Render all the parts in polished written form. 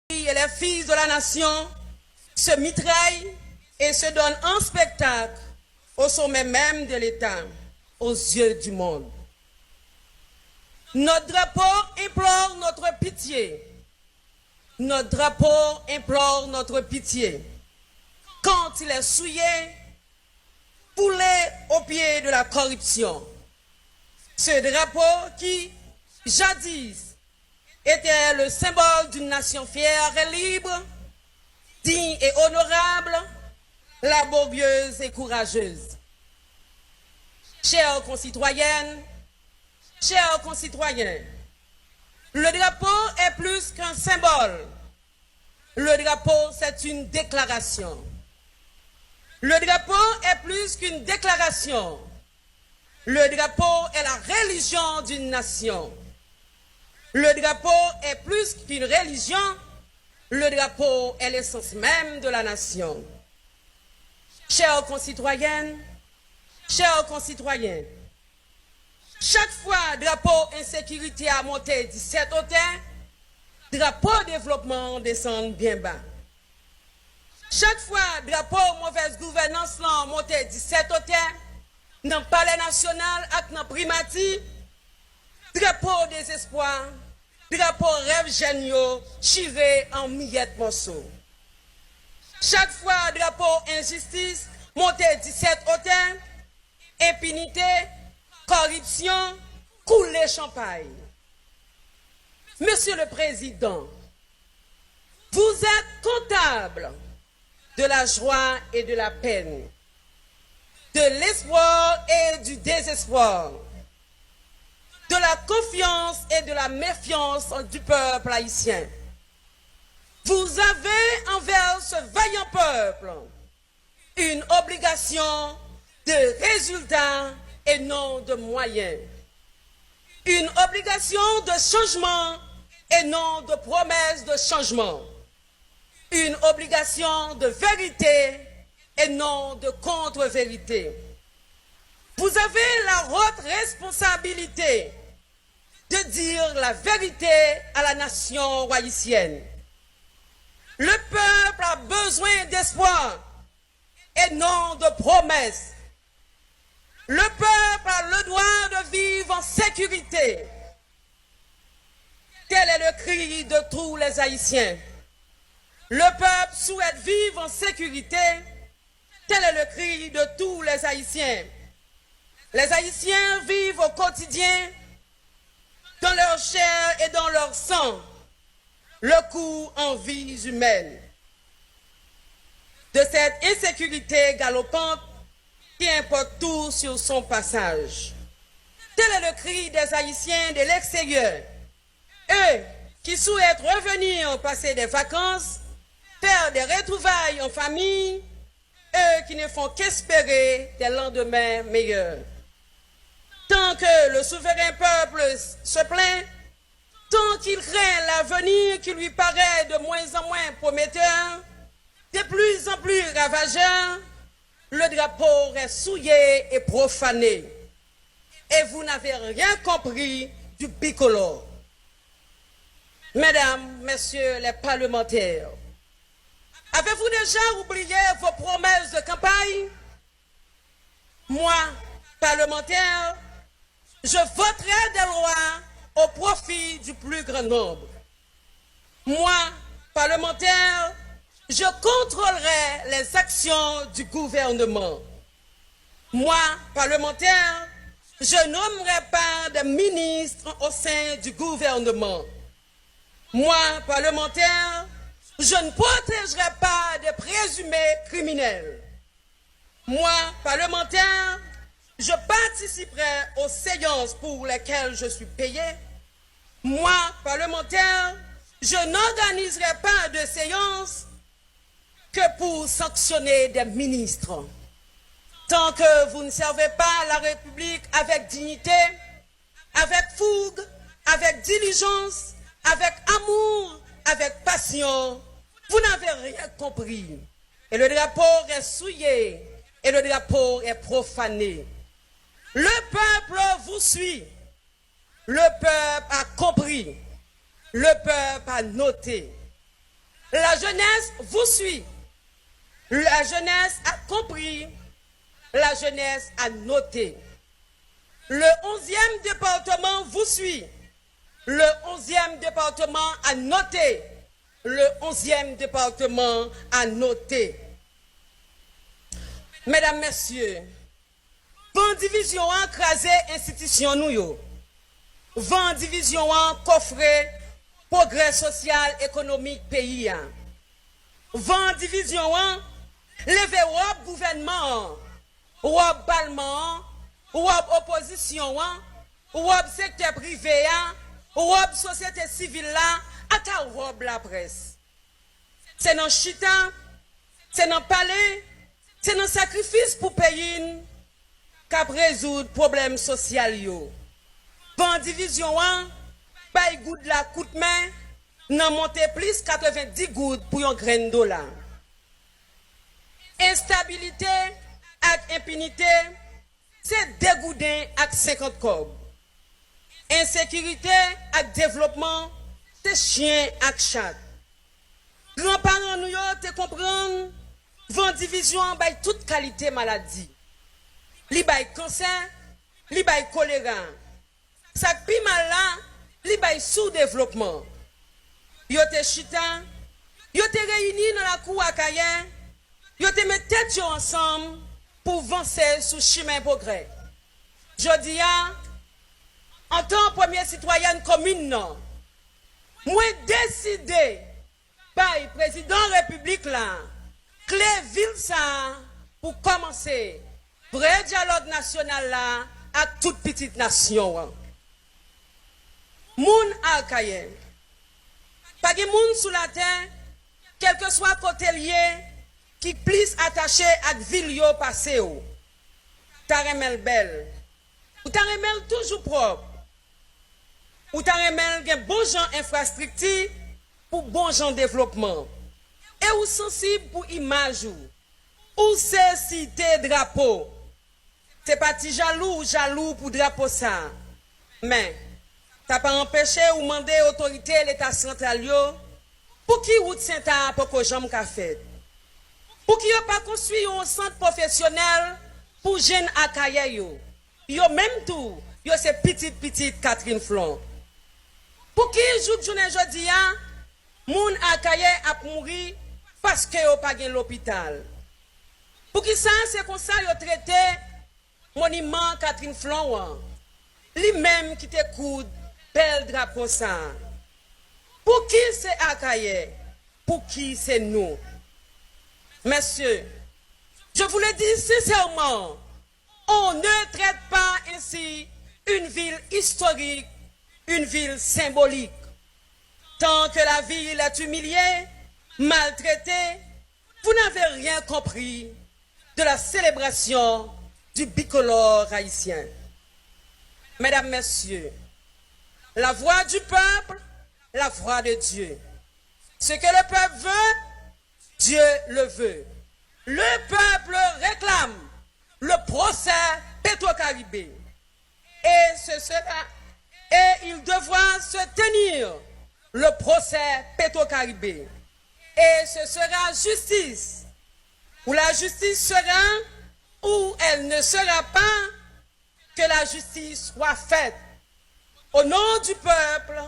et les filles de la nation se mitraillent et se donnent en spectacle au sommet même de l'État, aux yeux du monde. Notre drapeau implore notre pitié. Notre drapeau implore notre pitié. Quand il est souillé, foulé au pied de la corruption. Ce drapeau qui, jadis, était le symbole d'une nation fière et libre, digne et honorable, laborieuse et courageuse. Chères concitoyennes, chers concitoyens, le drapeau est plus qu'un symbole. Le drapeau, c'est une déclaration. Le drapeau est plus qu'une déclaration. Le drapeau est la religion d'une nation. Le drapeau est plus qu'une religion. Le drapeau est l'essence même de la nation. Chères concitoyennes, chers concitoyens, chaque fois drapeau insécurité a monté 17 hauteurs, drapeau développement descend bien bas. Chaque fois drapeau mauvaise gouvernance a monté 17 hauteurs, dans le palais national et dans le primati, drapeau désespoir, drapeau rêve géniaux, chiré en miettes morceaux. Chaque fois drapeau injustice monté 17 hauteurs, impunité, corruption, couler champagne. Monsieur le Président, vous êtes comptable de la joie et de la peine, de l'espoir et du désespoir, de la confiance et de la méfiance du peuple haïtien. Vous avez envers ce vaillant peuple une obligation de résultats et non de moyens. Une obligation de changement et non de promesses de changement. Une obligation de vérité et non de contre-vérité. Vous avez la haute responsabilité de dire la vérité à la nation haïtienne. Le peuple a besoin d'espoir et non de promesses. Le peuple a le droit de vivre en sécurité. Tel est le cri de tous les Haïtiens. Le peuple souhaite vivre en sécurité. Tel est le cri de tous les Haïtiens. Les Haïtiens vivent au quotidien, dans leur chair et dans leur sang, le coup en vies humaines. De cette insécurité galopante qui importe tout sur son passage. Tel est le cri des Haïtiens de l'extérieur. Eux qui souhaitent revenir passer des vacances, faire des retrouvailles en famille, eux qui ne font qu'espérer des lendemains meilleurs. Tant que le souverain peuple se plaint, tant qu'il craint l'avenir qui lui paraît de moins en moins prometteur, de plus en plus ravageur, le drapeau reste souillé et profané. Et vous n'avez rien compris du bicolore. Mesdames, Messieurs les parlementaires, avez-vous déjà oublié vos promesses de campagne? Moi, parlementaire, je voterai des lois au profit du plus grand nombre. Moi, parlementaire, je contrôlerai les actions du gouvernement. Moi, parlementaire, je nommerai pas de ministres au sein du gouvernement. Moi, parlementaire, je ne protégerai pas des présumés criminels. Moi, parlementaire, je participerai aux séances pour lesquelles je suis payé. Moi, parlementaire, je n'organiserai pas de séances que pour sanctionner des ministres. Tant que vous ne servez pas la République avec dignité, avec fougue, avec diligence, avec amour, avec passion, vous n'avez rien compris. Et le drapeau reste souillé et le drapeau est profané. Le peuple vous suit. Le peuple a compris. Le peuple a noté. La jeunesse vous suit. La jeunesse a compris. La jeunesse a noté. Le 11e département vous suit. Le 11e département a noté. Le 11e département a noté. Mesdames, Messieurs, vent division en crasé institution nous yo. Vent division en coffret progrès social économique pays. Vent division en lever wop gouvernement, wop parlement, wop opposition, wop secteur privé, wop société civile là, ata wop la presse. C'est dans chita, c'est dans palais, c'est dans sacrifice pour payer qu'à résoudre problème social yo. Ban division 1, bay goud la coûte main, nan monte plus 90 gouttes pour un grain dollar. Instabilité ak impunité, c'est dégoudin ak 50 cob. Insécurité ak développement, c'est chien ak chat. Grands-parents nous yo te comprendre, vent division bay toute qualité maladie. Li bay cancer, li bay choléra. Ça pi mal là, li bay sous-développement. Yo te chita, yo te réunis dans la cour à Kayen, yo te met tête yo ensemble pour avancer sous chemin progrès. Jodi a, en tant que premier citoyen commune non, moi décidé par le président de la République là, clé ville ça pour commencer vrai dialogue national là avec toute petite nation. Moun Akaye, pas de moun sous la terre, quel que soit côté lié, qui plus attaché à ville yo passé ou. Ta remel belle, ou ta remel toujours propre, ou ta remel gen bon gens infrastructure pour bon gens développement, et ou sensible pour image ou c'est cité drapeau. C'est pas ti jaloux pour drapeau ça. Mais t'as pas empêché ou demander autorité l'état central yo pour qui route Saint-A pour que jambe ka fait. Pour qui yo pas construit un centre professionnel pour jeunes Akaye yo. Yo même tout, yo c'est petite Catherine Flon. Pour qui journée jodi a moun Akaye a mouri parce que yo pas gen l'hôpital. Pour qui ça c'est comme ça yo traité monument Catherine Flon. Lui-même qui te coude bel drapeau ça. Pour qui c'est Akaye? Pour qui c'est nous? Messieurs, je vous le dis sincèrement, on ne traite pas ainsi une ville historique, une ville symbolique. Tant que la ville est humiliée, maltraitée, vous n'avez rien compris de la célébration du bicolore haïtien. Mesdames, Messieurs, la voix du peuple, la voix de Dieu. Ce que le peuple veut, Dieu le veut. Le peuple réclame le procès Petro-Caribé. Et il devra se tenir le procès Petro-Caribé. Et ce sera justice. Ou la justice sera, ou elle ne sera pas, que la justice soit faite. Au nom du peuple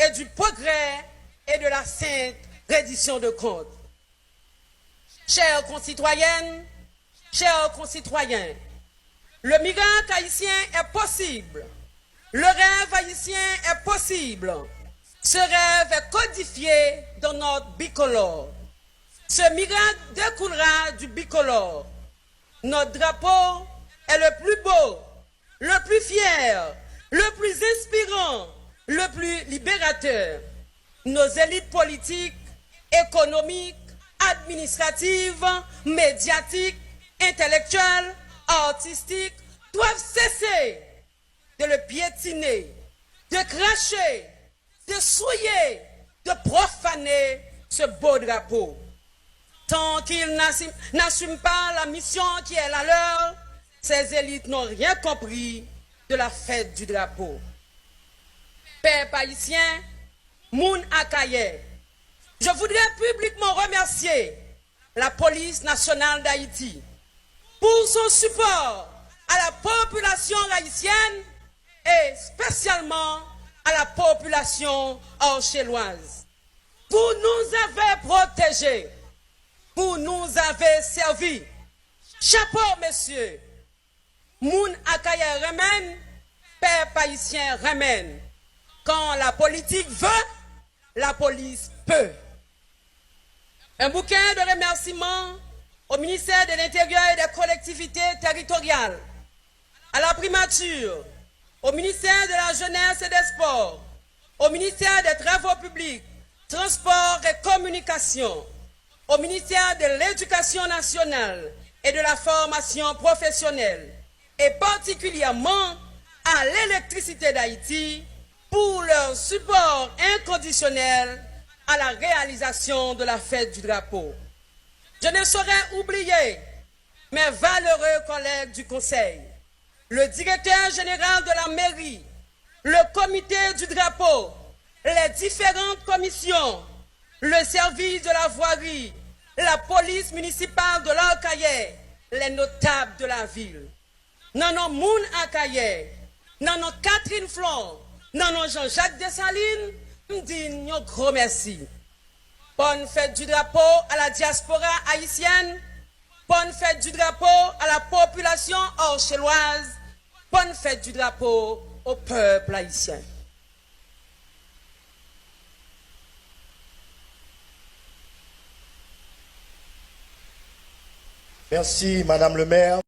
et du progrès et de la sainte reddition de comptes. Chères concitoyennes, chers concitoyens, le miracle haïtien est possible. Le rêve haïtien est possible. Ce rêve est codifié dans notre bicolore. Ce miracle découlera du bicolore. Notre drapeau est le plus beau, le plus fier, le plus inspirant, le plus libérateur. Nos élites politiques, économiques, administratives, médiatiques, intellectuelles, artistiques doivent cesser de le piétiner, de cracher, de souiller, de profaner ce beau drapeau. Tant qu'ils n'assument pas la mission qui est la leur, ces élites n'ont rien compris de la fête du drapeau. Peuple haïtien, moun Akaye, Je voudrais publiquement remercier la police nationale d'Haïti pour son support à la population haïtienne et spécialement à la population orchelloise. Vous nous avez protégés, vous nous avez servi. Chapeau, messieurs. Moun akaye remen, peuple haïtien remen. Quand la politique veut, la police peut. Un bouquet de remerciements au ministère de l'Intérieur et des collectivités territoriales, à la primature, au ministère de la Jeunesse et des Sports, au ministère des Travaux publics, Transports et Communications, au ministère de l'Éducation nationale et de la formation professionnelle, et particulièrement à l'électricité d'Haïti pour leur support inconditionnel à la réalisation de la fête du drapeau. Je ne saurais oublier mes valeureux collègues du Conseil, le directeur général de la mairie, le comité du drapeau, les différentes commissions, le service de la voirie, la police municipale de l'Orcaillé, les notables de la ville. Nanon Moun Akaye, nanon Catherine Flon, nanon Jean-Jacques Dessalines, me dit un gros merci. Bonne fête du drapeau à la diaspora haïtienne, bonne fête du drapeau à la population orchelloise, bonne fête du drapeau au peuple haïtien. Merci, Madame le maire.